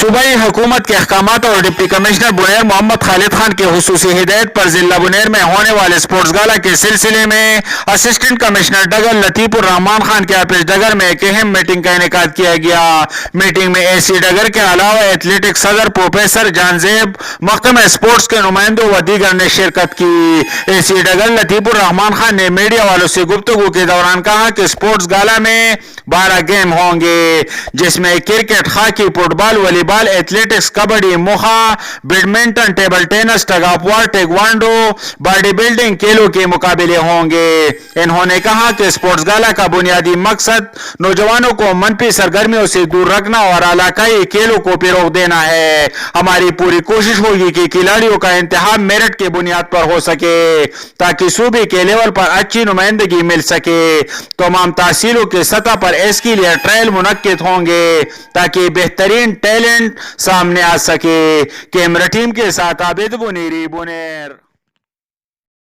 सूबाई हुकूमत के अहकामात और डिप्टी कमिश्नर बुनेर मोहम्मद खालिद खान की हुसूसी हिदायत पर जिला बुनेर में होने वाले स्पोर्ट्स गाला के सिलसिले में असिस्टेंट कमिश्नर डगर लतीफुर रहमान खान के ऑफिस डगर में एक अहम मीटिंग का इनेकाद किया गया। मीटिंग में एसी डगर के अलावा एथलेटिक सदर प्रोफेसर जानजेब, महकमा स्पोर्ट्स के नुमाइंदों व दीगर ने शिरकत की। एसी डगर लतीफुर रहमान खान ने मीडिया वालों से गुफ्तगू के दौरान कहा कि स्पोर्ट्स गाला में 12 गेम होंगे, जिसमें cricket, hockey, football, volleyball, athletics, kabaddi, मुखा, badminton, table tennis, tug of war, taekwondo, body building खेलों के मुकाबले होंगे। इन्होंने कहा कि स्पोर्ट्स गाला का बुनियादी मकसद नौजवानों को मनफी सरगर्मियों से दूर रखना और इलाकाई खेलों को फरोग देना है। हमारी पूरी कोशिश होगी कि खिलाड़ियों का इंतखाब मेरिट की बुनियाद पर हो सके ताकि सूबे के लेवल पर अच्छी नुमाइंदगी मिल सके। तमाम तहसीलों के सतह पर इसके लिए ट्रायल मुनक्किद होंगे ताकि बेहतरीन टैलेंट सामने आ सके। कैमरा टीम के साथ आबिद बुनेरी, बुनेर।